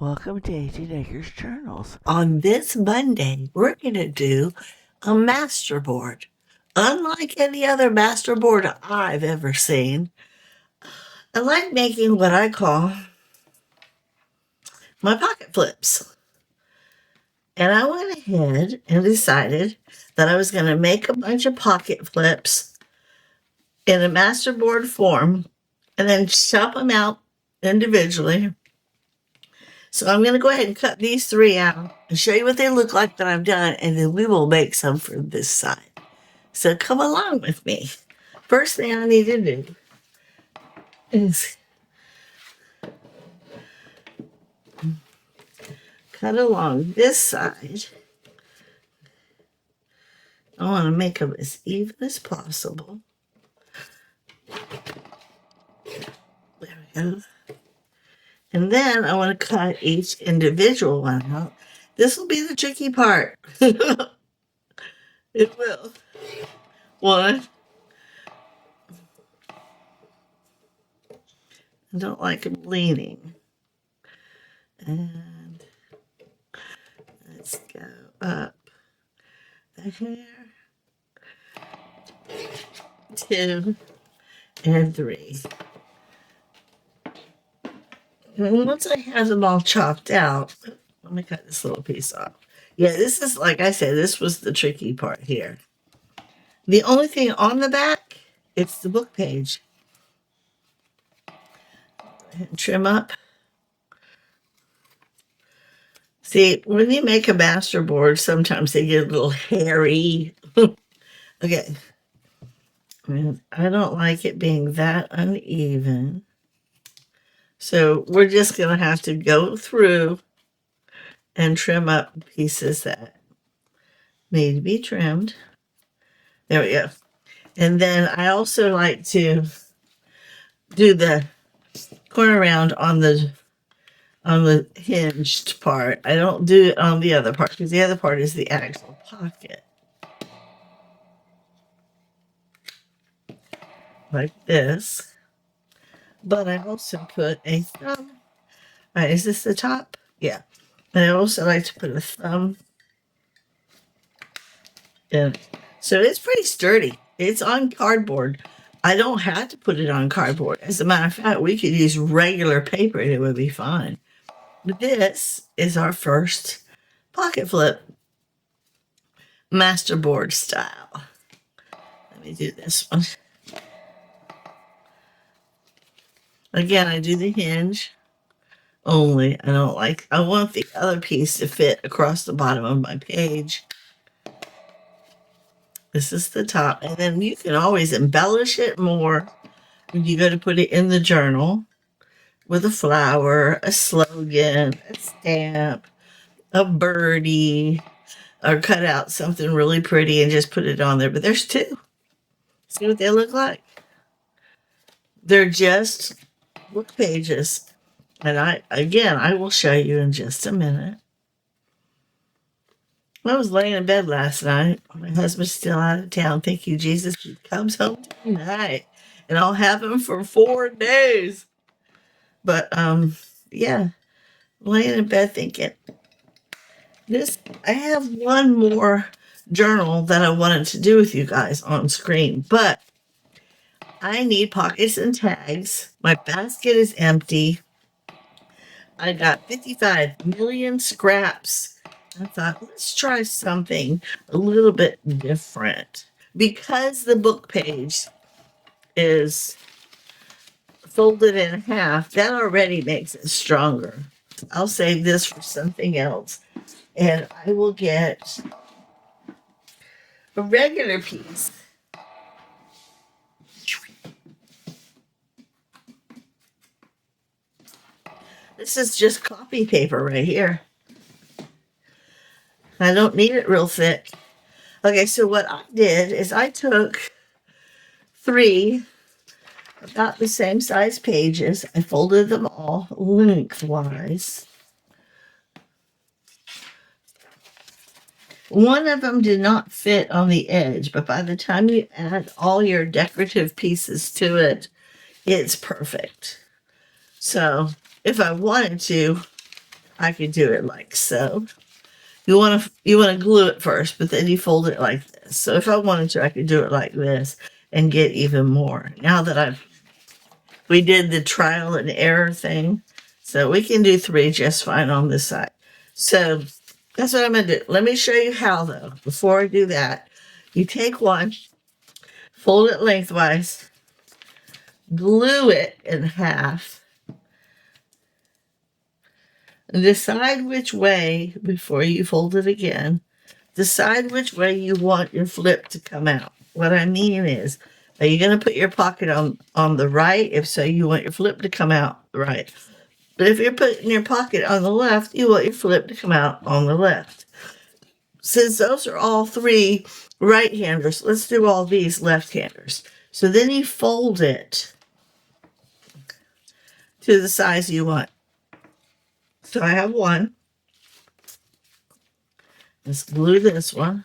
Welcome to AJ Decker's Journals. On this Monday, we're going to do a masterboard. Unlike any other masterboard I've ever seen, I like making what I call my pocket flips. And I went ahead and decided that I was going to make a bunch of pocket flips in a masterboard form and then chop them out individually. So I'm going to go ahead and cut these three out and show you what they look like that I've done, and then we will make some for this side. So come along with me. First thing I need to do is cut along this side. I want to make them as even as possible. There we go. And then I want to cut each individual one out. This will be the tricky part. It will. One. I don't like them leaning. And let's go up the hair. 2 and 3. And once I have them all chopped out, let me cut this little piece off. Yeah, this is, like I said, this was the tricky part here. The only thing on the back, it's the book page. And trim up. See, when you make a masterboard, sometimes they get a little hairy. Okay. I don't like it being that uneven. So we're just going to have to go through and trim up pieces that need to be trimmed. There we go. And then I also like to do the corner round on the hinged part. I don't do it on the other part because the other part is the actual pocket. Like this. But I also put a thumb. All right, is this the top? Yeah. And I also like to put a thumb in. So it's pretty sturdy. It's on cardboard. I don't have to put it on cardboard. As a matter of fact, we could use regular paper and it would be fine. But this is our first pocket flip. Masterboard style. Let me do this one. Again, I do the hinge only. I want the other piece to fit across the bottom of my page. This is the top. And then you can always embellish it more when you go to put it in the journal with a flower, a slogan, a stamp, a birdie, or cut out something really pretty and just put it on there. But there's two. See what they look like? They're just book pages. And I will show you in just a minute. I was laying in bed last night. My husband's still out of town. Thank you, Jesus. He comes home tonight. And I'll have him for 4 days. But, yeah. Laying in bed thinking, I have one more journal that I wanted to do with you guys on screen. But I need pockets and tags. My basket is empty. I got 55 million scraps. I thought, let's try something a little bit different. Because the book page is folded in half, that already makes it stronger. I'll save this for something else. And I will get a regular piece. This is just copy paper right here. I don't need it real thick. Okay, so what I did is I took 3 about the same size pages. I folded them all lengthwise. One of them did not fit on the edge, but by the time you add all your decorative pieces to it, it's perfect. So if I wanted to, I could do it like so. You want to glue it first, but then you fold it like this. So if I wanted to, I could do it like this and get even more. Now that we did the trial and error thing, so we can do 3 just fine on this side. So that's what I'm going to do. Let me show you how, though. Before I do that, you take one, fold it lengthwise, glue it in half, and decide which way, before you fold it again, decide which way you want your flip to come out. What I mean is, are you going to put your pocket on the right? If so, you want your flip to come out right. But if you're putting your pocket on the left, you want your flip to come out on the left. Since those are all 3 right-handers, let's do all these left-handers. So then you fold it to the size you want. So I have one. Let's glue this one.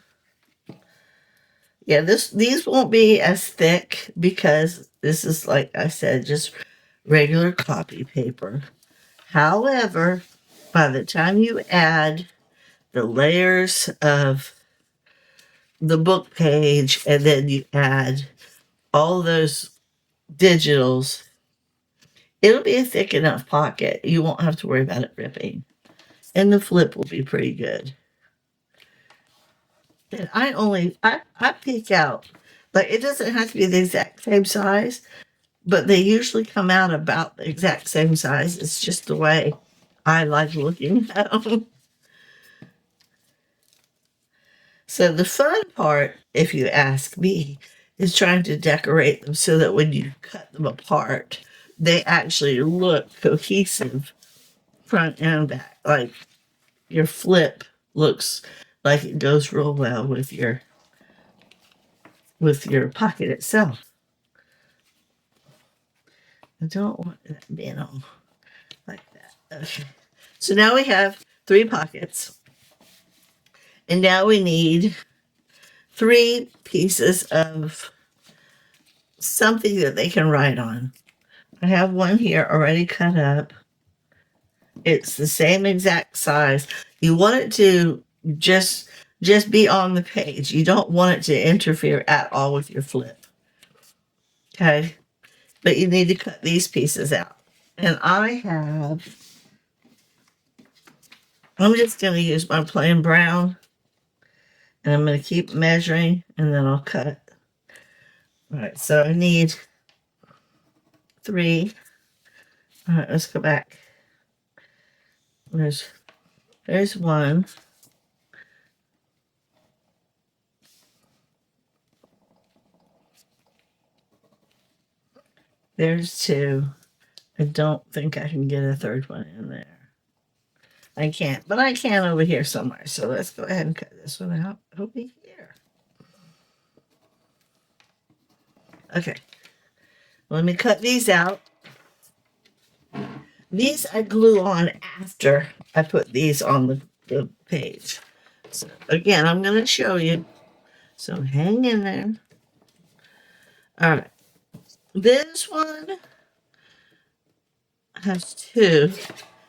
Yeah, these won't be as thick because this is, like I said, just regular copy paper. However, by the time you add the layers of the book page and then you add all those digitals, it'll be a thick enough pocket. You won't have to worry about it ripping. And the flip will be pretty good. And I pick out, like, it doesn't have to be the exact same size, but they usually come out about the exact same size. It's just the way I like looking at them. So the fun part, if you ask me, is trying to decorate them so that when you cut them apart, they actually look cohesive front and back. Like your flip looks like it goes real well with your pocket itself. I don't want that being all like that. Okay. So now we have 3 pockets. And now we need 3 pieces of something that they can write on. I have one here already cut up. It's the same exact size. You want it to just be on the page. You don't want it to interfere at all with your flip. Okay? But you need to cut these pieces out. And I'm just going to use my plain brown. And I'm going to keep measuring and then I'll cut. All right, so I need 3. All right, let's go back. There's 1. There's 2. I don't think I can get a 3rd one in there. I can't, but I can over here somewhere. So let's go ahead and cut this one out over here. Okay. Let me cut these out. These I glue on after I put these on the page. So again, I'm going to show you. So hang in there. All right. This one has 2.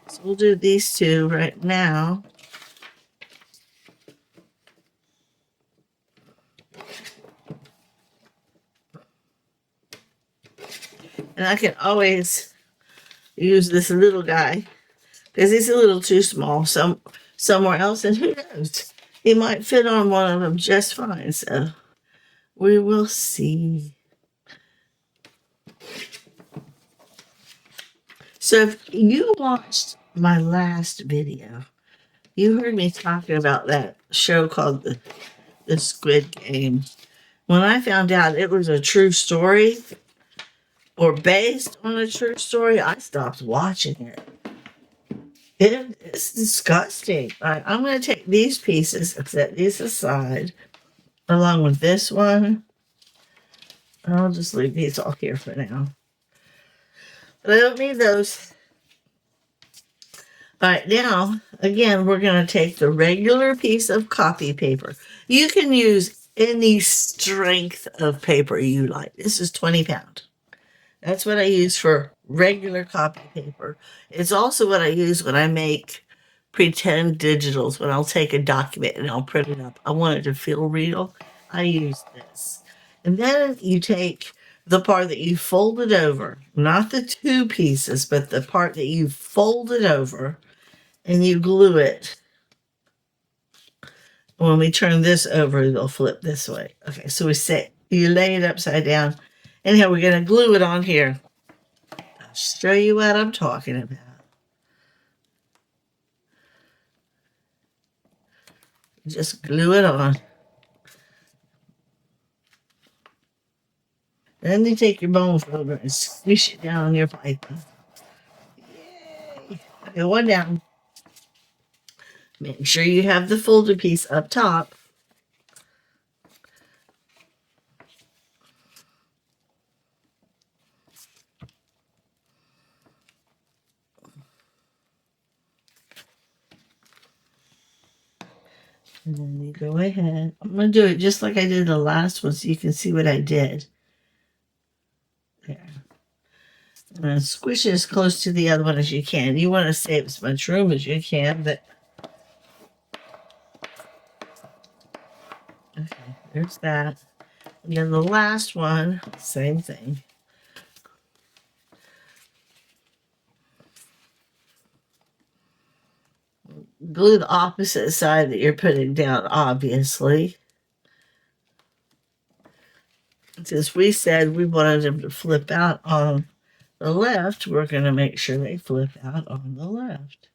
So we'll do these 2 right now. And I can always use this little guy because he's a little too small somewhere else. And who knows? He might fit on one of them just fine. So we will see. So if you watched my last video, you heard me talking about that show called the Squid Game. When I found out it was a true story or based on a true story, I stopped watching it. It's disgusting. I'm going to take these pieces and set these aside along with this one. I'll just leave these all here for now. But I don't need those. All right, now, again, we're going to take the regular piece of copy paper. You can use any strength of paper you like. This is 20 pound. That's what I use for regular copy paper. It's also what I use when I make pretend digitals when I'll take a document and I'll print it up. I want it to feel real. I use this. And then you take the part that you folded over, not the two pieces, but the part that you folded over, and you glue it. When we turn this over, it'll flip this way. Okay, so you lay it upside down. Anyhow, we're going to glue it on here. I'll show you what I'm talking about. Just glue it on. Then you take your bone folder and squish it down on your paper. Yay! Okay, one down. Make sure you have the folder piece up top. And then you go ahead. I'm going to do it just like I did the last one so you can see what I did. There. And squish it as close to the other one as you can. You want to save as much room as you can, but okay, there's that. And then the last one, same thing. Glue the opposite side that you're putting down, obviously. Since we said we wanted them to flip out on the left, we're going to make sure they flip out on the left.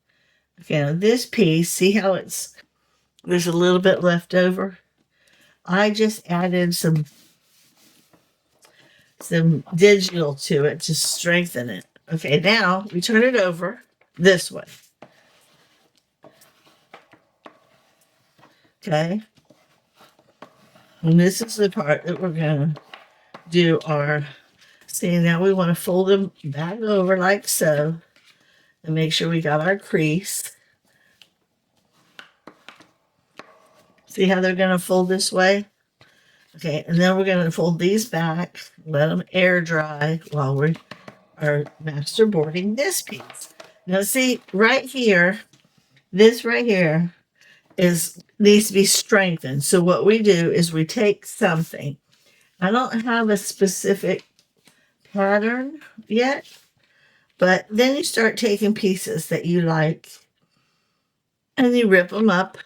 Okay, now this piece, see how there's a little bit left over? I just added some digital to it to strengthen it. Okay, now we turn it over this way. Okay. And this is the part that we're going to do see, now we want to fold them back over like so and make sure we got our crease. See how they're going to fold this way? Okay, and then we're going to fold these back, let them air dry while we are masterboarding this piece. Now see, right here, this right here needs to be strengthened. So what we do is we take something. I don't have a specific pattern yet, but then you start taking pieces that you like and you rip them up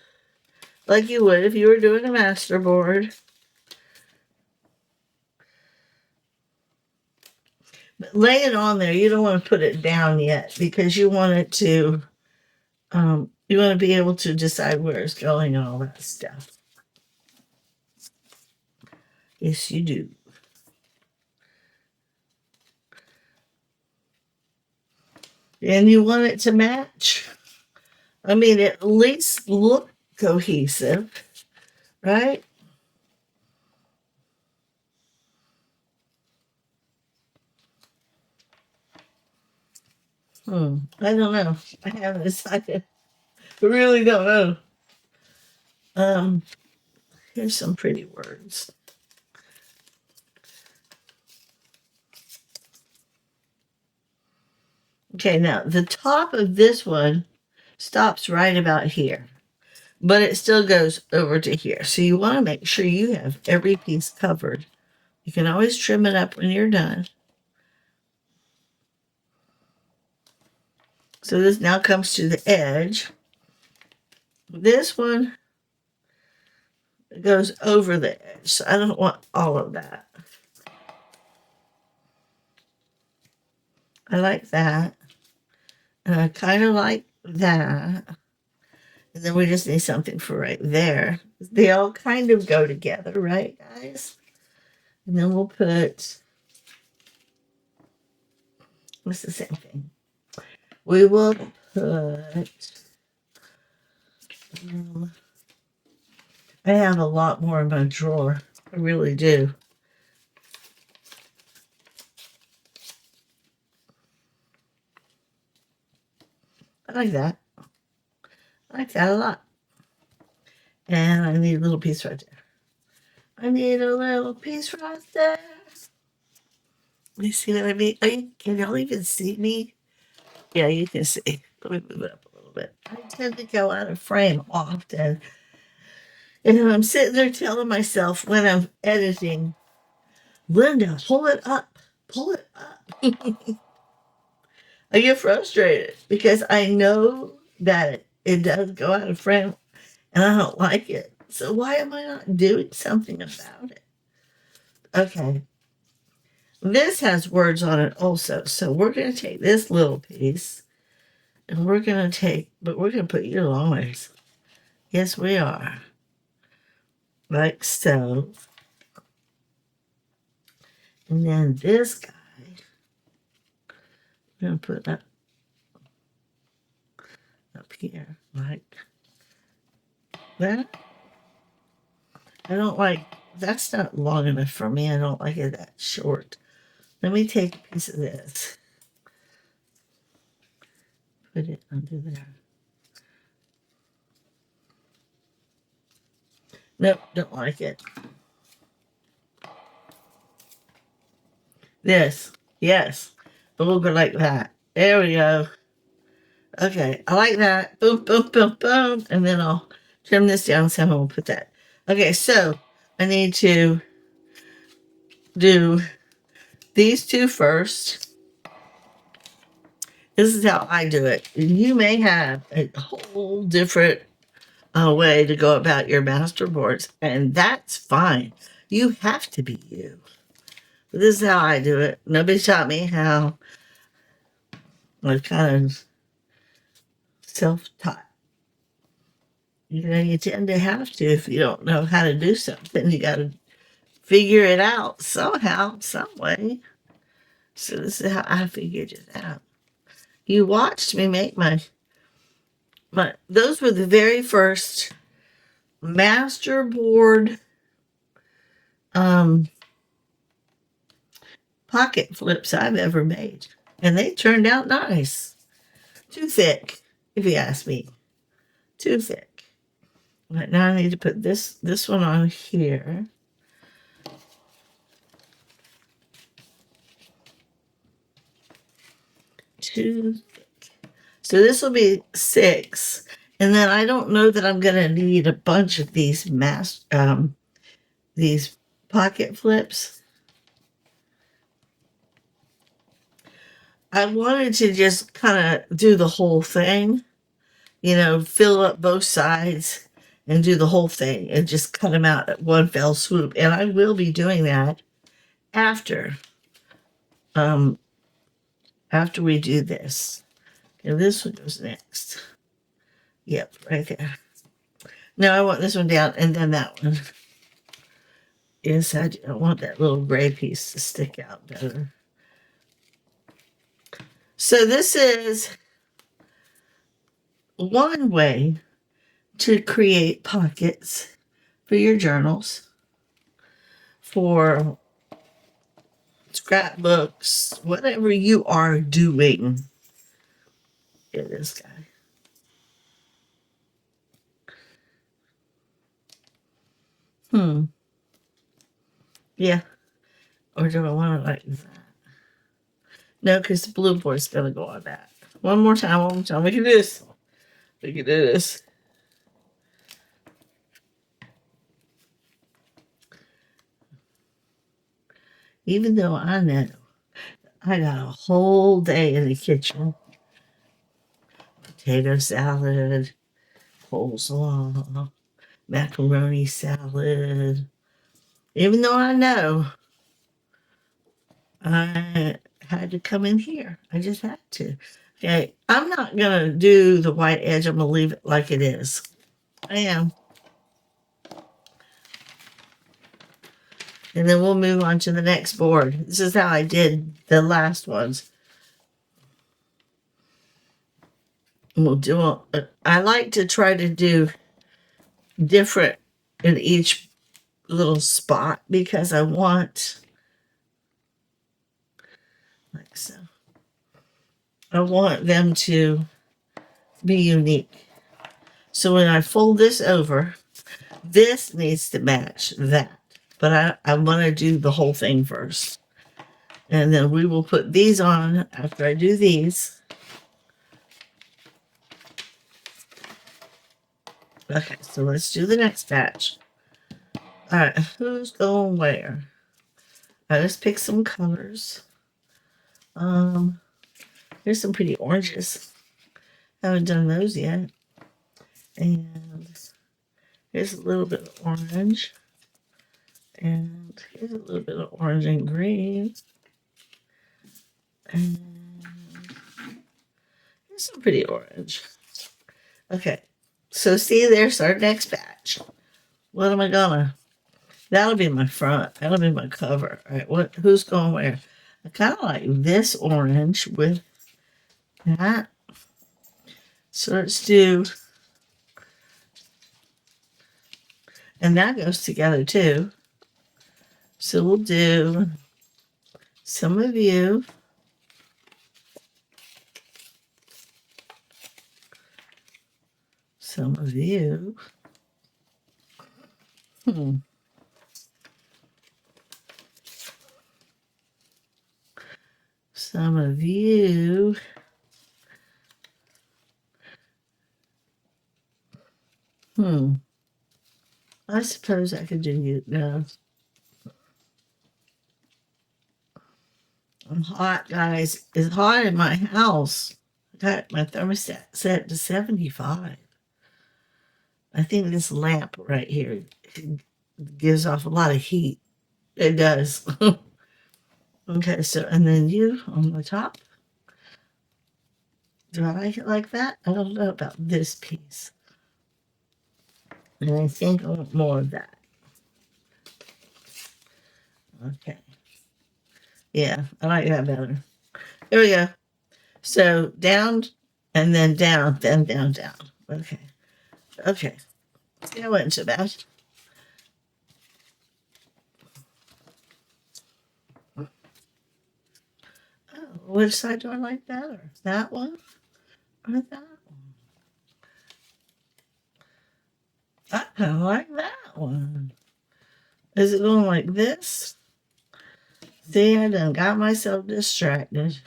like you would if you were doing a masterboard. But lay it on there. You don't want to put it down yet because you want it to, you want to be able to decide where it's going and all that stuff. Yes, you do. And you want it to match. I mean, at least look cohesive, right? I don't know. I haven't decided. I really don't know. Here's some pretty words. Okay, now the top of this one stops right about here, but it still goes over to here. So you want to make sure you have every piece covered. You can always trim it up when you're done. So this now comes to the edge. This one goes over the edge. So I don't want all of that. I like that. And I kind of like that. And then we just need something for right there. They all kind of go together, right, guys? And then we'll put, what's the same thing? We will put, I have a lot more in my drawer. I really do. I like that. I like that a lot. And I need a little piece right there. I need a little piece right there. You see what I mean? Can y'all even see me? Yeah, you can see. Let me move it up a little little bit. I tend to go out of frame often. And I'm sitting there telling myself when I'm editing, Linda, pull it up. Pull it up. I get frustrated because I know that it does go out of frame and I don't like it. So why am I not doing something about it? Okay. This has words on it also. So we're going to take this little piece and we're going to put your lines. Yes, we are. Like so. And then this guy, I'm going to put up here like that. I don't like, that's not long enough for me. I don't like it that short. Let me take a piece of this. Put it under there. Nope, don't like it. This, yes, a little bit like that. There we go. Okay, I like that. Boom, boom, boom, boom. And then I'll trim this down so we'll put that. Okay, so I need to do these two first. This is how I do it. You may have a whole different way to go about your masterboards, and that's fine. You have to be you. But this is how I do it. Nobody taught me how. I'm kind of self-taught. You know, you tend to have to if you don't know how to do something. You got to figure it out somehow, some way. So this is how I figured it out. You watched me make my those were the very first Masterboard pocket flips I've ever made. And they turned out nice. Too thick, if you ask me. Too thick. Right now I need to put this one on here. Too thick. So this will be 6. And then I don't know that I'm gonna need a bunch of these pocket flips. I wanted to just kind of do the whole thing, you know, fill up both sides and do the whole thing and just cut them out at one fell swoop. And I will be doing that after we do this. And this one goes next. Yep, right there. Now I want this one down and then that one. Yes, I want that little gray piece to stick out better. So this is one way to create pockets for your journals, for scrapbooks, whatever you are doing. Get this guy. Yeah. Or do I want it like that? No, because the blue board's going to go on that. One more time. We can do this. We can do this. Even though I know I got a whole day in the kitchen. Potato salad, coleslaw, macaroni salad. Even though I know I had to come in here. I just had to. Okay, I'm not going to do the white edge. I'm going to leave it like it is. I am. And then we'll move on to the next board. This is how I did the last ones. And we'll do I like to try to do different in each little spot because I want, like so. I want them to be unique. So when I fold this over, this needs to match that. But I want to do the whole thing first. And then we will put these on after I do these. Okay, so let's do the next batch. All right, who's going where? Let's pick some colors. Here's some pretty oranges. Haven't done those yet. And here's a little bit of orange. And here's a little bit of orange and green. And here's some pretty orange. Okay, so see, there's our next batch. What am I gonna? That'll be my front. That'll be my cover. All right, who's going where? I kind of like this orange with that. So let's do, and that goes together too. So we'll do some of you. Some of you. Some of you. I suppose I could do you. No. I'm hot, guys. It's hot in my house. I got my thermostat set to 75. I think this lamp right here gives off a lot of heat. It does. Okay, so, and then you on the top. Do I like it like that? I don't know about this piece. And I think I want more of that. Okay. Yeah, I like that better. Here we go. So down and then down, then down, down. Okay. Okay. See, I wasn't so bad. Oh, which side do I like better? That one or that one? I kind of like that one. Is it going like this? See, I done got myself distracted.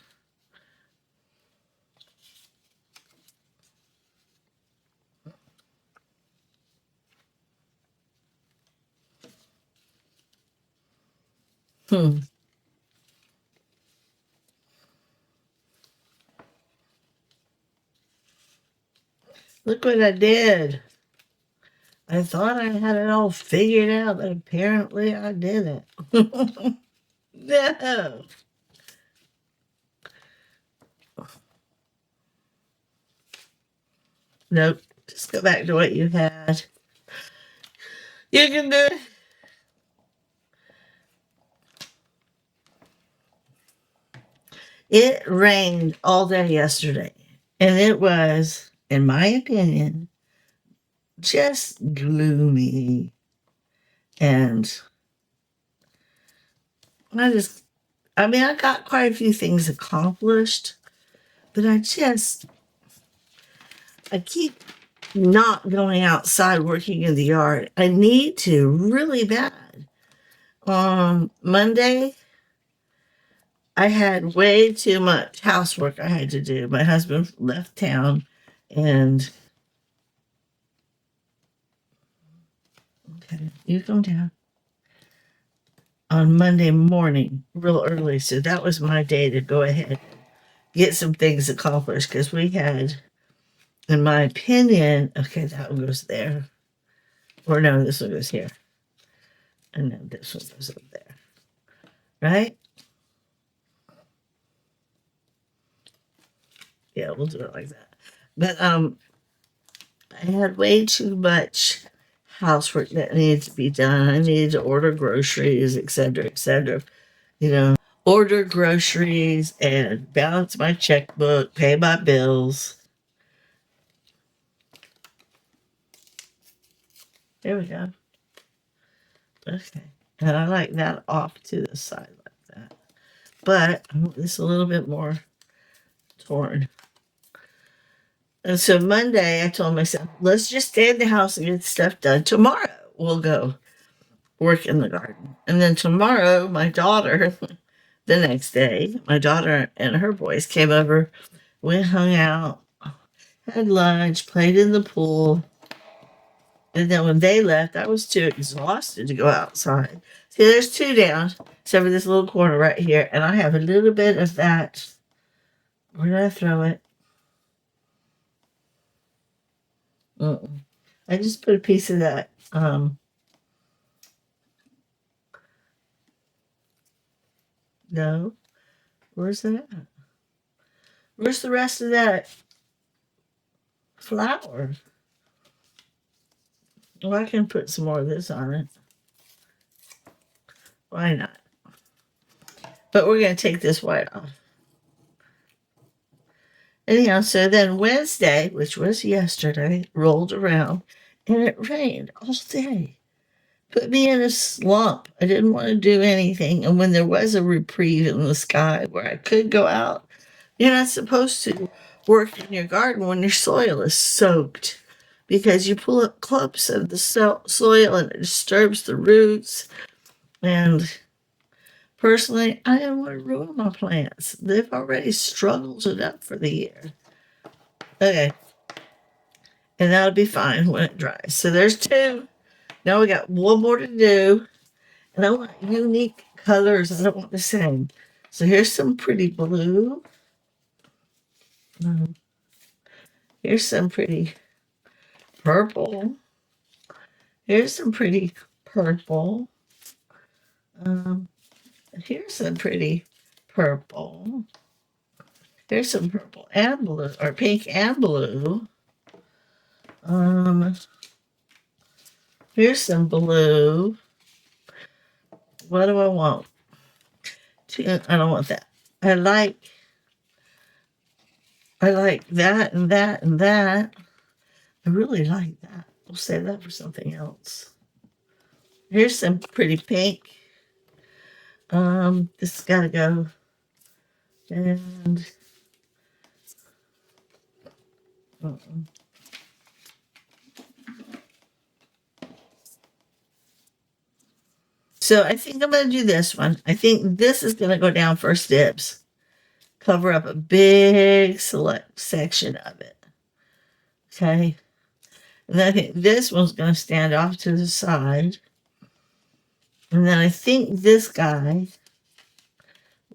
Look what I did. I thought I had it all figured out, but apparently I didn't. No. Nope. Just go back to what you had. You can do it. It rained all day yesterday, and it was, in my opinion, just gloomy. And I got quite a few things accomplished, but I keep not going outside working in the yard. I need to really bad. On Monday, I had way too much housework I had to do. My husband left town, and okay, you come down on Monday morning, real early. So that was my day to go ahead and get some things accomplished, because we had, in my opinion, okay, that one goes there. Or no, this one goes here. And then this one goes up there. Right? Yeah, we'll do it like that. But I had way too much housework that needed to be done. I needed to order groceries, etc., etc. Order groceries and balance my checkbook, pay my bills. There we go. Okay. And I like that off to the side like that. But I want this a little bit more torn. And so Monday, I told myself, let's just stay in the house and get stuff done. Tomorrow, we'll go work in the garden. And then tomorrow, my daughter, the next day, my daughter and her boys came over. We hung out, had lunch, played in the pool. And then when they left, I was too exhausted to go outside. See, there's 2 down, except for this little corner right here. And I have a little bit of that. Where did I throw it? I just put a piece of that. No. Where's that? Where's the rest of that flour? Well, I can put some more of this on it. Why not? But we're going to take this white off. Anyhow, so then Wednesday, which was yesterday, rolled around and it rained all day. Put me in a slump. I didn't want to do anything. And when there was a reprieve in the sky where I could go out, you're not supposed to work in your garden when your soil is soaked because you pull up clumps of the soil and it disturbs the roots. And personally, I didn't want to ruin my plants. They've already struggled enough for the year. Okay. And that'll be fine when it dries. So there's 2. Now we got 1 more to do. And I want unique colors. I don't want the same. So here's some pretty blue. Here's some pretty purple. Here's some pretty purple. Here's some pretty purple. Here's some purple and blue, or pink and blue. Here's some blue. What do I want? I don't want that. I like that and that and that. I really like that. We'll save that for something else. Here's some pretty pink. This has got to go. And so I think I'm going to do this one. I think this is going to go down first dibs. Cover up a big select section of it. Okay. And then I think this one's going to stand off to the side. And then I think this guy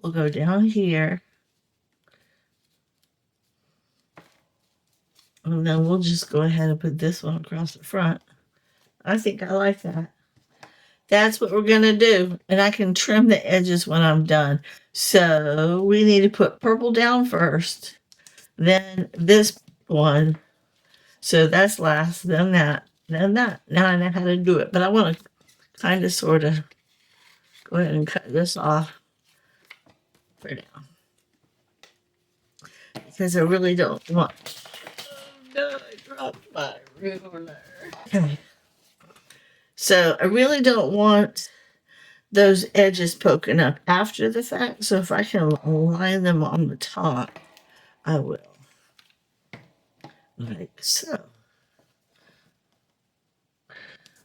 will go down here. And then we'll just go ahead and put this one across the front. I think I like that. That's what we're going to do. And I can trim the edges when I'm done. So we need to put purple down first. Then this one. So that's last. Then that. Then that. Now I know how to do it. But I want to kind of sort of go ahead and cut this off for now. Because I really don't want... Oh, no, I dropped my ruler. Okay. So I really don't want those edges poking up after the fact. So if I can line them on the top, I will. Like so.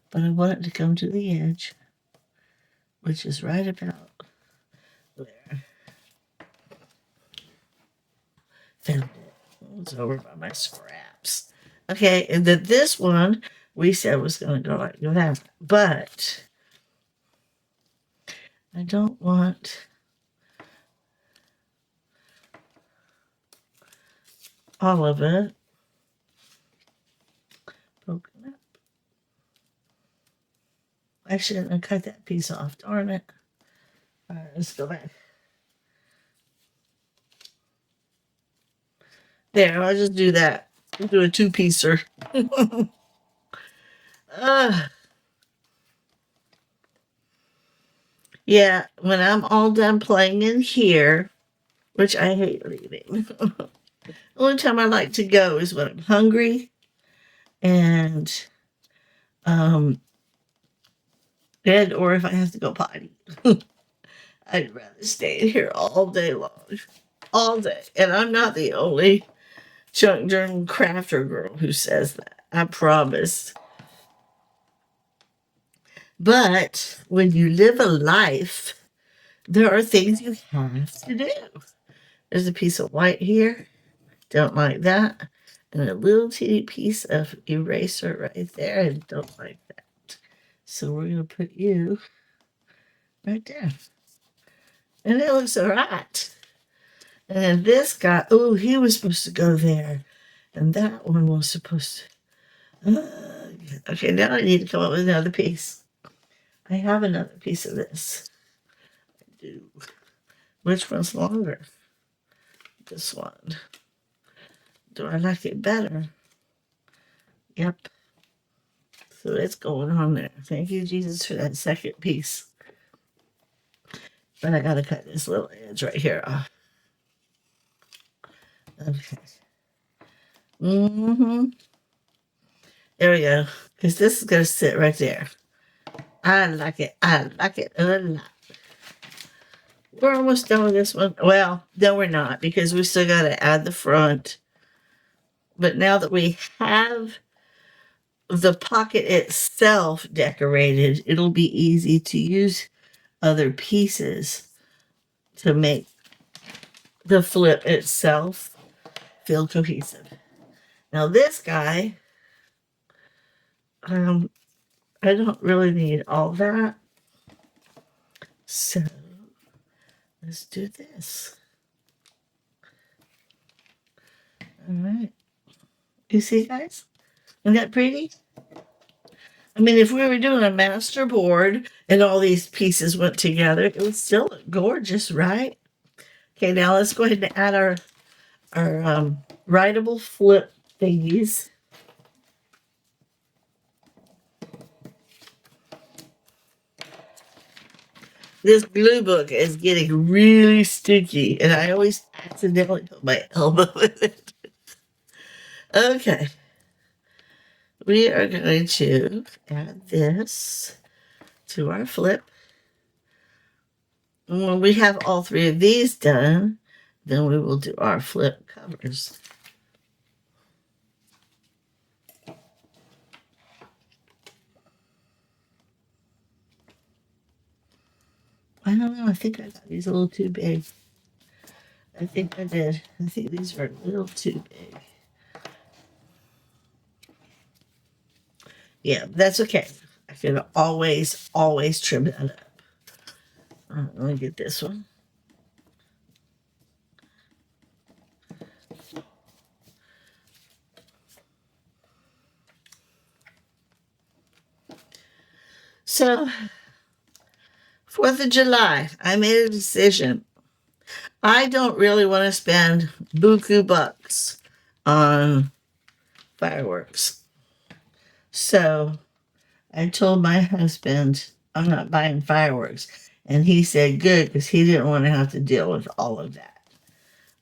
But I want it to come to the edge, which is right about there. Found it. It's over by my scraps. Okay, and then this one we said was going to go like that. But I don't want all of it poking up. I shouldn't have cut that piece off, darn it. All right, let's go back. There, I'll just do that. We'll do a 2-piecer. Yeah, when I'm all done playing in here, which I hate leaving. The only time I like to go is when I'm hungry and or if I have to go potty. I'd rather stay in here all day long. All day. And I'm not the only junk journal crafter girl who says that. I promise. But when you live a life, there are things you have to do. There's a piece of white here. Don't like that. and a little teeny piece of eraser right there. I don't like that. So we're going to put you right there. And it looks all right. And then this guy, oh, he was supposed to go there. And that one was supposed to. Okay, now I need to come up with another piece. I have another piece of this. I do. Which one's longer? This one. Do I like it better? Yep. So it's going on there. Thank you, Jesus, for that second piece. But I gotta cut this little edge right here off. Okay. There we go. Because this is gonna sit right there. I like it. I like it a lot. We're almost done with this one. Well, no, we're not, because we still gotta add the front. But now that we have the pocket itself decorated, it'll be easy to use other pieces to make the flip itself feel cohesive. Now this guy, I don't really need all that. So let's do this. All right. You see, guys? Isn't that pretty? I mean, if we were doing a master board and all these pieces went together, it would still look gorgeous, right? Okay, now let's go ahead and add our writable flip thingies. This glue book is getting really sticky, and I always accidentally put my elbow in it. Okay. We are going to add this to our flip. And when we have all three of these done, then we will do our flip covers. I don't know. I think I got these a little too big. I think I did. I think these are a little too big. Yeah, that's okay. I can always trim that up. Let me get this one. So, 4th of July, I made a decision. I don't really want to spend buku bucks on fireworks. So, I told my husband I'm not buying fireworks. And he said good, because he didn't want to have to deal with all of that.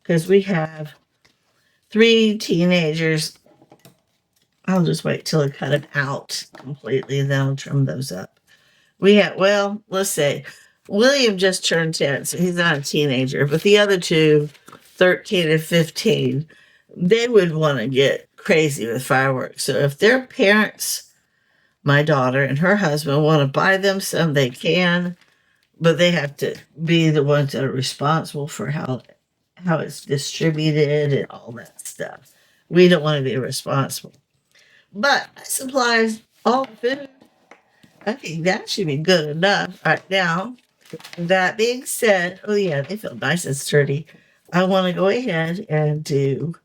Because we have 3 teenagers. I'll just wait till I cut them out completely, and then I'll trim those up. We have, well, let's say, William just turned 10, so he's not a teenager. But the other 2, 13 and 15, they would want to get crazy with fireworks. So if their parents, my daughter and her husband, want to buy them some, they can. But they have to be the ones that are responsible for how it's distributed and all that stuff. We don't want to be responsible. But I supply all the food. I think that should be good enough right now. That being said, oh yeah, they feel nice and sturdy. I want to go ahead and do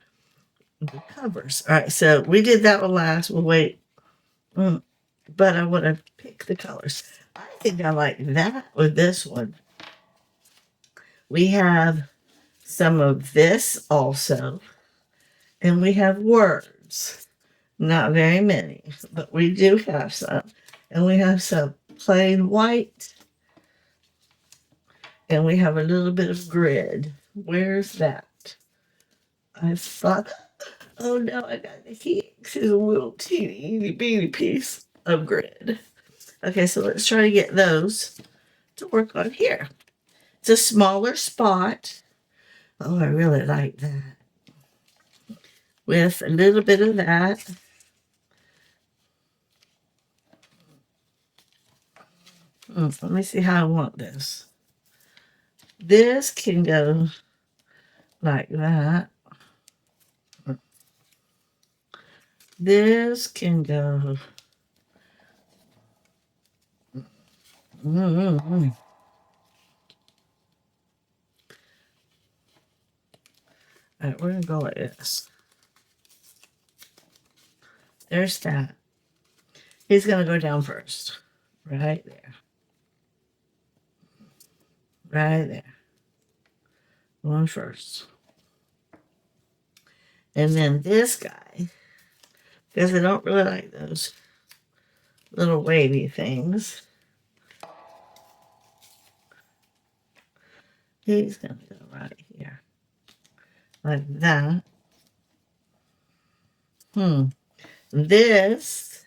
the covers. All right, so we did that one last. We'll wait. But I want to pick the colors. I think I like that with this one. We have some of this also. And we have words. Not very many, but we do have some. And we have some plain white. And we have a little bit of grid. Where's that? I thought, oh no, I got the key. It's a little teeny beany piece of grid. Okay, so let's try to get those to work on here. It's a smaller spot. Oh, I really like that. With a little bit of that. Let me see how I want this. This can go like that. This can go. Mm-hmm. All right, we're going to go like this. There's that. He's going to go down first. Right there. Right there. Going first. And then this guy, because I don't really like those little wavy things, he's going to go right here. Like that. This,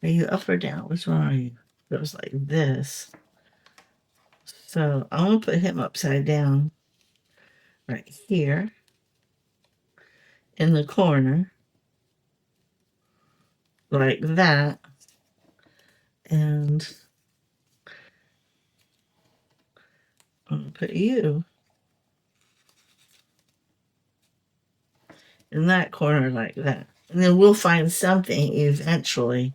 are you up or down? Which one are you? Goes like this. So I'm going to put him upside down right here in the corner. Like that. And I'm going to put you in that corner like that. And then we'll find something eventually.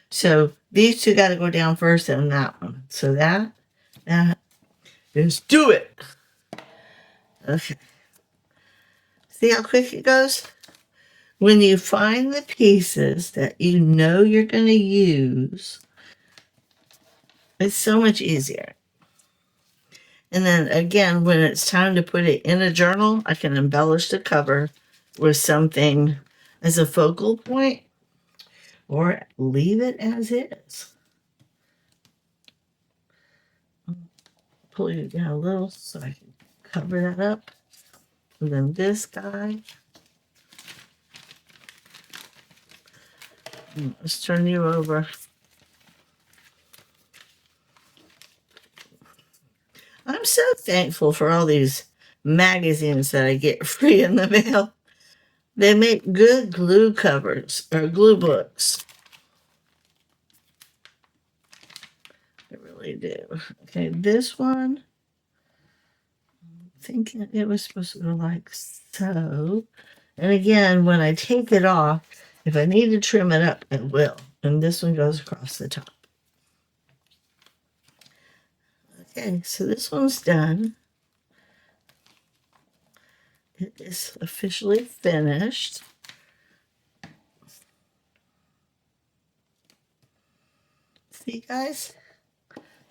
So these two got to go down first and that one. So that, just do it. Okay. See how quick it goes? When you find the pieces that you know you're going to use, it's so much easier. And then again, when it's time to put it in a journal, I can embellish the cover with something as a focal point or leave it as is. Pull you down a little so I can cover that up. And then this guy. Let's turn you over. I'm so thankful for all these magazines that I get free in the mail. They make good glue covers or glue books. They really do. Okay, this one, I'm thinking it was supposed to go like so. And again, when I take it off, if I need to trim it up, I will. And this one goes across the top. Okay, so this one's done. It is officially finished. See, guys?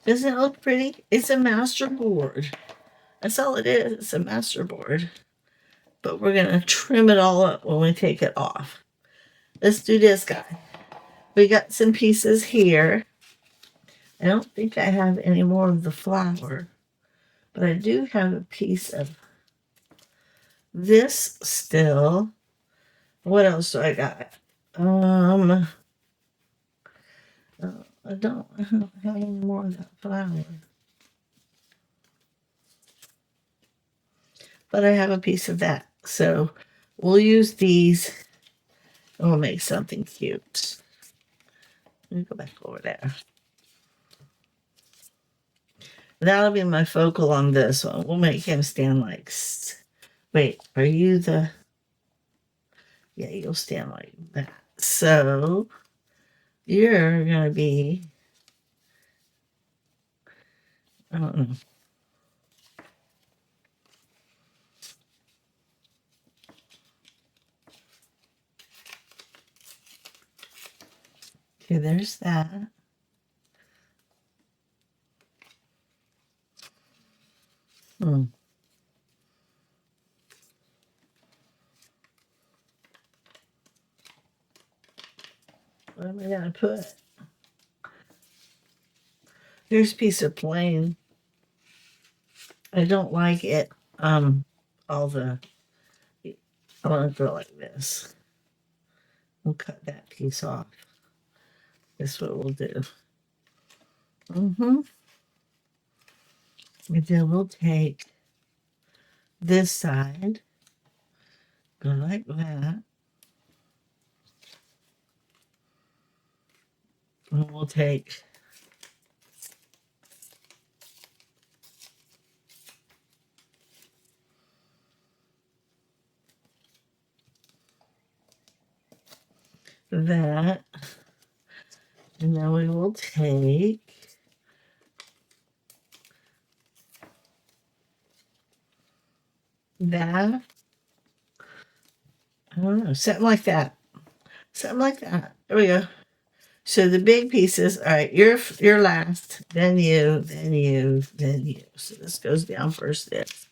Doesn't it look pretty? It's a Masterboard. That's all it is. It's a Masterboard. But we're going to trim it all up when we take it off. Let's do this guy. We got some pieces here. I don't think I have any more of the flower. But I do have a piece of this still. What else do I got? I don't have any more of that flower. But I have a piece of that. So we'll use these and we'll make something cute. Let me go back over there. That'll be my focal on this one. We'll make him stand like... Wait, are you the... Yeah, you'll stand like that. So you're going to be... I don't know. Okay, there's that. What am I going to put? Here's a piece of plain. I don't like it. I want to go like this. We'll cut that piece off. That's what we'll do. And then we'll take this side, go like that. And we'll take that. And then we will take that. I don't know, something like that. Something like that. There we go. So the big pieces, all right, you're last, then you, then you, then you. So this goes down first this.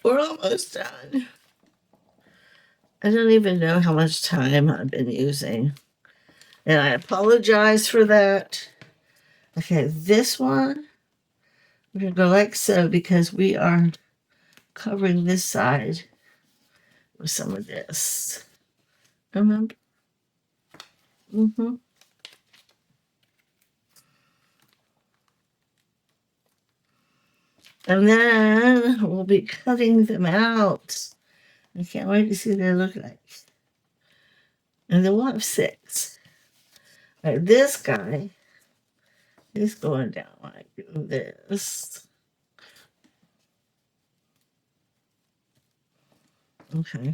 We're almost done. I don't even know how much time I've been using. And I apologize for that. Okay, this one, we're going to go like so because we are covering this side with some of this. Remember? Mm-hmm. And then we'll be cutting them out. I can't wait to see what they look like. And then we'll have 6. All right, this guy is going down like this. Okay.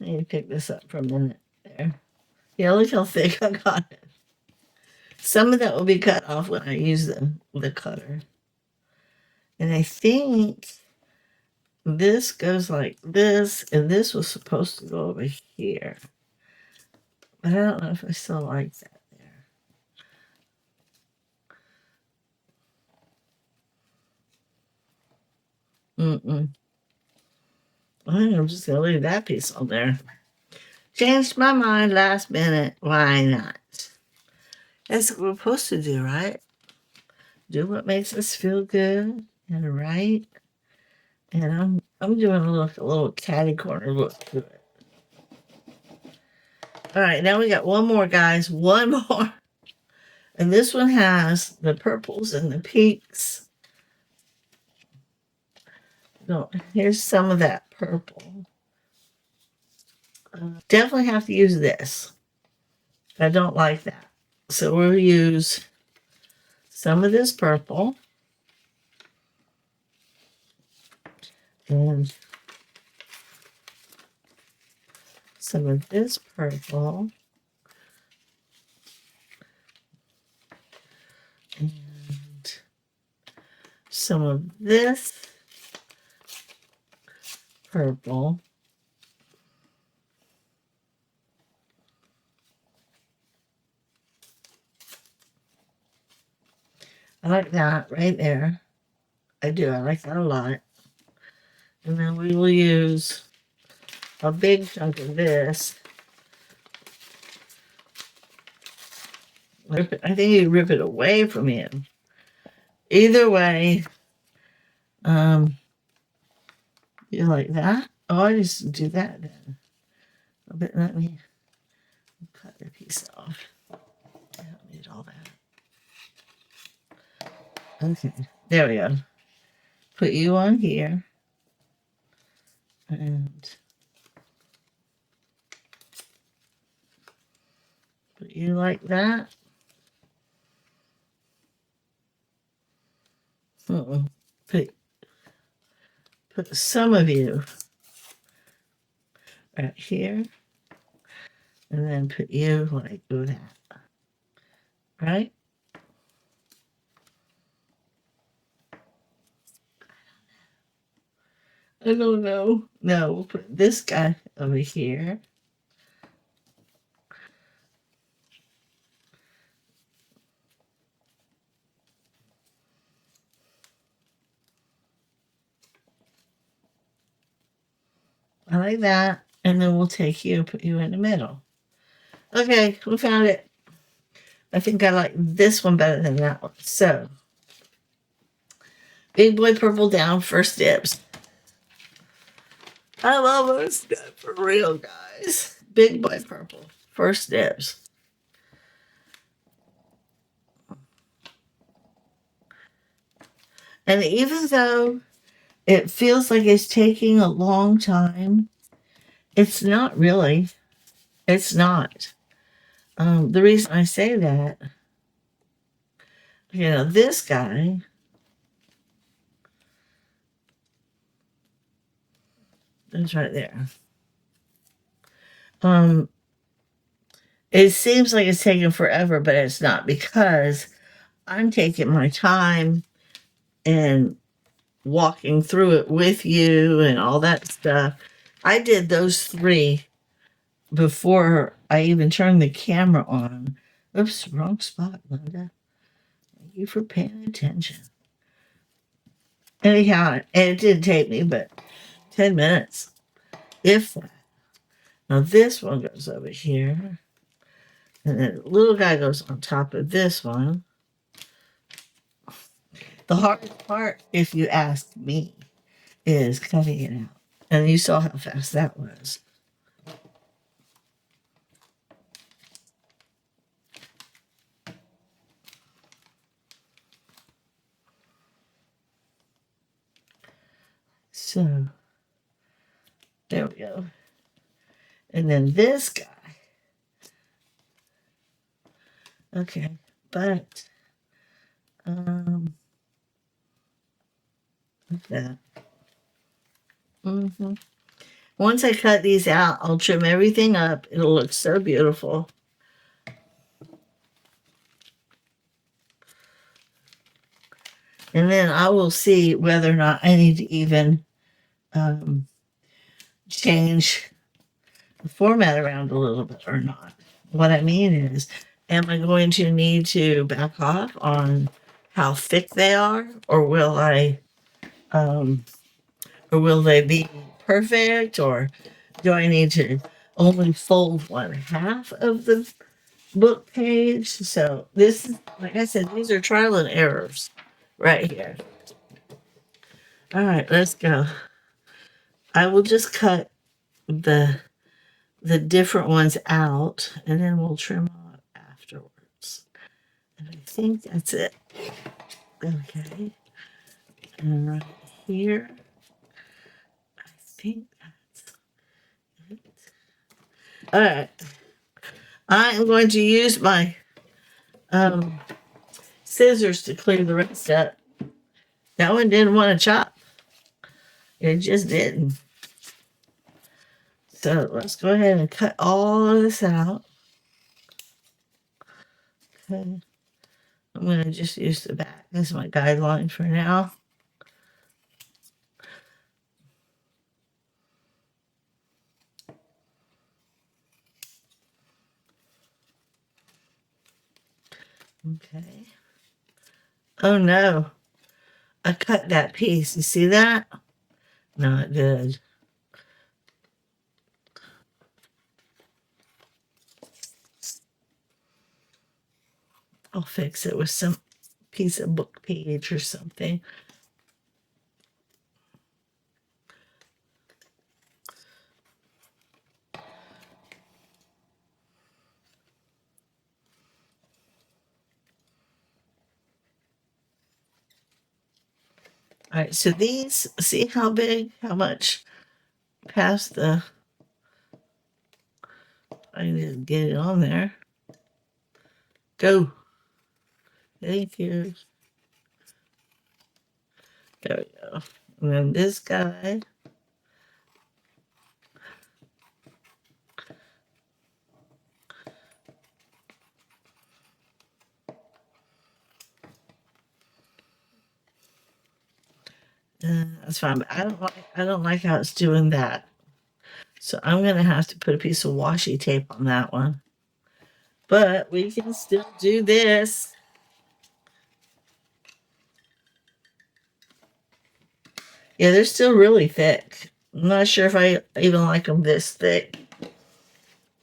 I need to pick this up for a minute there. Yeah, look how thick I got it. Some of that will be cut off when I use the cutter. And I think this goes like this, and this was supposed to go over here. But I don't know if I still like that there. I think I'm just going to leave that piece on there. Changed my mind last minute. Why not? That's what we're supposed to do, right? Do what makes us feel good and right. And I'm doing a little catty corner look to it. All right, now we got one more, guys. One more. And this one has the purples and the pinks. No, here's some of that purple. Definitely have to use this. I don't like that. So we'll use some of this purple. And some of this purple. And some of this purple. I like that right there. I do. I like that a lot. And then we will use a big chunk of this. I think you rip it away from him. Either way, you like that? Oh, I just do that then. But let me cut the piece off. I don't need all that. Okay, there we go. Put you on here. And put you like that. Put some of you right here. And then put you like that. Right? I don't know. No, we'll put this guy over here. I like that. And then we'll take you and put you in the middle. Okay, we found it. I think I like this one better than that one. So, big boy purple down, first dibs. I'm almost done for real, guys. Big boy purple, first dibs. And even though it feels like it's taking a long time, It's not really. It's not. The reason I say that, this guy, is right there. It seems like it's taking forever, but it's not, because I'm taking my time and walking through it with you and all that stuff. I did those 3 before I even turned the camera on. Oops, wrong spot, Linda. Thank you for paying attention. Anyhow, and it did take me but 10 minutes, if that. Now this one goes over here, and then the little guy goes on top of this one. The hardest part, if you ask me, is cutting it out. And you saw how fast that was. So, there we go. And then this guy. Okay, but, like that. Once I cut these out, I'll trim everything up. It'll look so beautiful. And then I will see whether or not I need to even change the format around a little bit or not. What I mean is, am I going to need to back off on how thick they are, or will I, or will they be perfect, or do I need to only fold 1/2 of the book page? So this is, like I said, these are trial and errors right here. All right, let's go. I will just cut the different ones out, and then we'll trim them up afterwards. And I think that's it. Okay. And right here, I think that's it. All right. I am going to use my scissors to clear the rest up. That one didn't want to chop. It just didn't. So let's go ahead and cut all of this out. Okay. I'm going to just use the back as my guideline for now. Okay. Oh no. I cut that piece. You see that? Not good. I'll fix it with some piece of book page or something. All right, so these, see how big, how much past the, I need to get it on there. Go. Thank you. There we go. And then this guy. That's fine, but I don't like how it's doing that. So I'm gonna have to put a piece of washi tape on that one. But we can still do this. Yeah, they're still really thick. I'm not sure if I even like them this thick.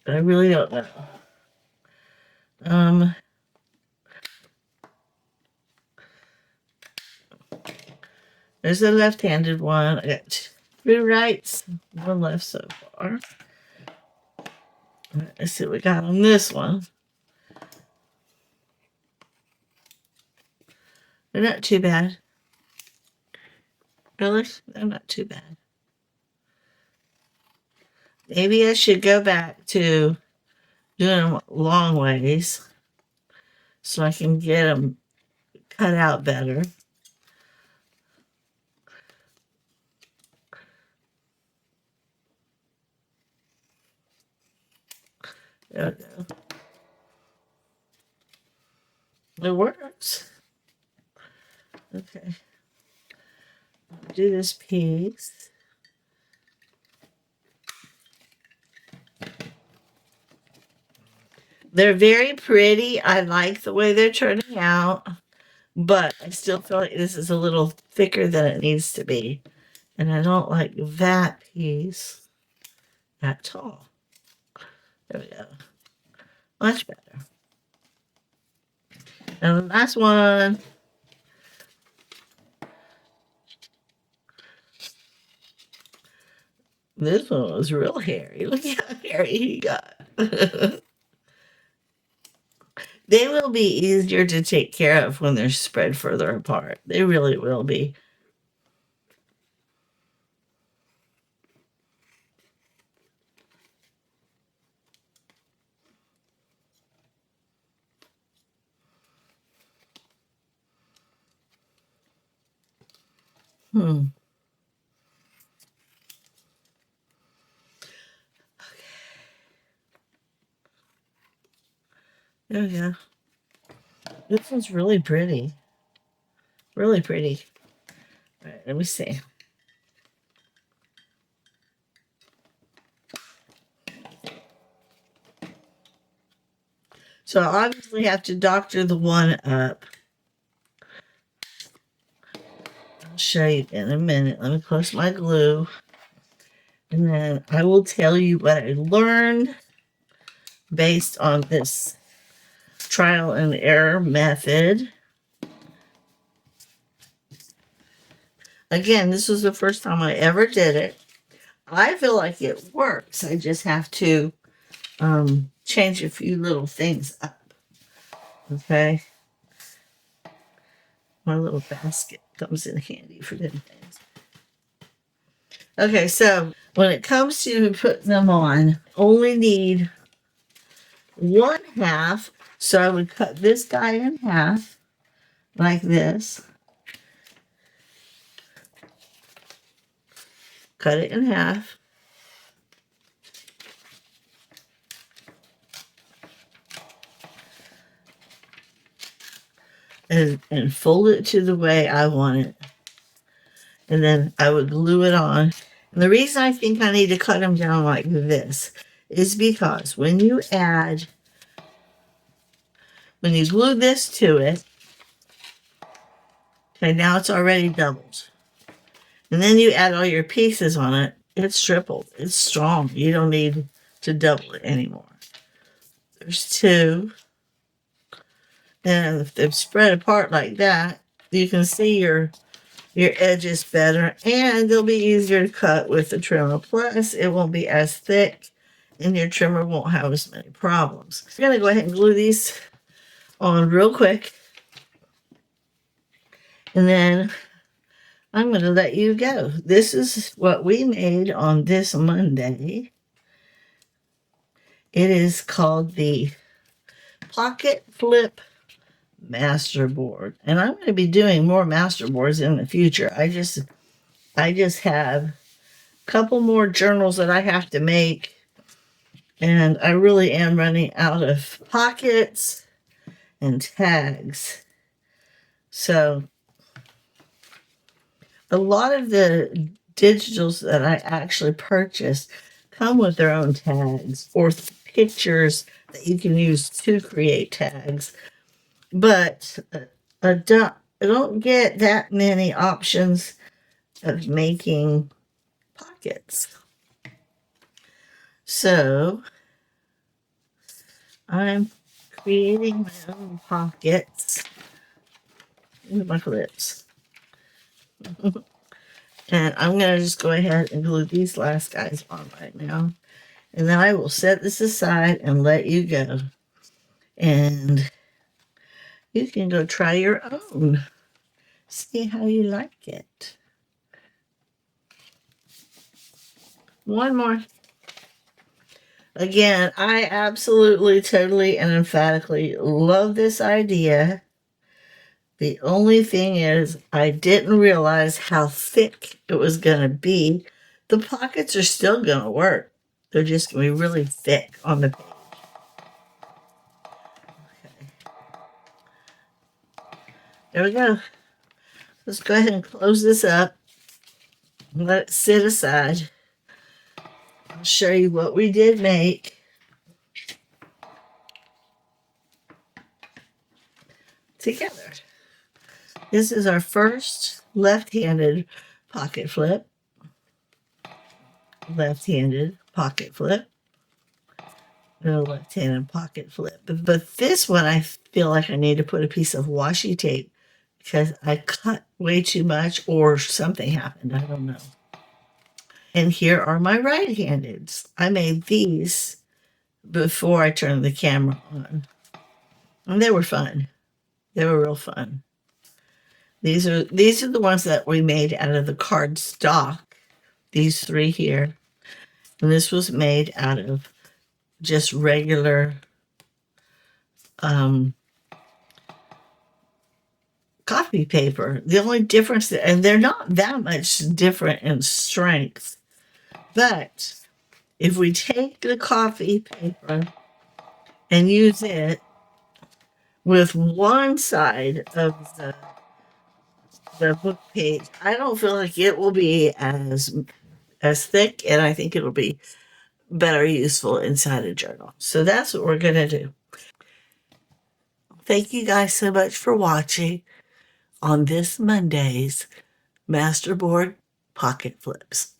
But I really don't know. There's the left-handed one. I got 3 rights, 1 left so far. Let's see what we got on this one. They're not too bad. Really? They're not too bad. Maybe I should go back to doing them long ways so I can get them cut out better. There we go. It works. Okay. I'll do this piece. They're very pretty. I like the way they're turning out, but I still feel like this is a little thicker than it needs to be. And I don't like that piece at all. There we go. Much better. And the last one. This one was real hairy. Look how hairy he got. They will be easier to take care of when they're spread further apart. They really will be. Okay. There we go. This one's really pretty. Really pretty. All right, let me see. So I obviously have to doctor the one up. I'll show you in a minute. Let me close my glue. And then I will tell you what I learned based on this trial and error method. Again, this was the first time I ever did it. I feel like it works. I just have to change a few little things up. Okay. My little basket comes in handy for them things. Okay, so when it comes to putting them on, only need 1/2. So I would cut this guy in half like this. Cut it in half. And fold it to the way I want it. And then I would glue it on. And the reason I think I need to cut them down like this is because when you glue this to it, okay, now it's already doubled. And then you add all your pieces on it, it's tripled. It's strong. You don't need to double it anymore. There's 2. And if they're spread apart like that, you can see your edges better, and they'll be easier to cut with the trimmer. Plus, it won't be as thick, and your trimmer won't have as many problems. I'm going to go ahead and glue these on real quick, and then I'm going to let you go. This is what we made on this Monday. It is called the Pocket Flip Masterboard, and I'm going to be doing more Masterboards in the future. I just have a couple more journals that I have to make, and I really am running out of pockets and tags. So a lot of the digitals that I actually purchased come with their own tags or pictures that you can use to create tags. But I don't get that many options of making pockets. So I'm creating my own pockets with my clips. And I'm going to just go ahead and glue these last guys on right now. And then I will set this aside and let you go. And you can go try your own. See how you like it. One more. Again, I absolutely, totally, and emphatically love this idea. The only thing is, I didn't realize how thick it was going to be. The pockets are still going to work. They're just going to be really thick on the page. Okay. There we go. Let's go ahead and close this up and let it sit aside. I'll show you what we did make. Together. This is our first left-handed pocket flip. Left-handed pocket flip. And a left-handed pocket flip. But this one, I feel like I need to put a piece of washi tape because I cut way too much or something happened. I don't know. And here are my right-handeds. I made these before I turned the camera on. And they were fun. They were real fun. These are the ones that we made out of the card stock. These three here. And this was made out of just regular copy paper. The only difference, and they're not that much different in strength, but if we take the copy paper and use it with one side of the book page, I don't feel like it will be as thick, and I think it'll be better useful inside a journal. So that's what we're going to do. Thank you guys so much for watching on this Monday's Masterboard Pocket Flips.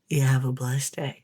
You have a blessed day.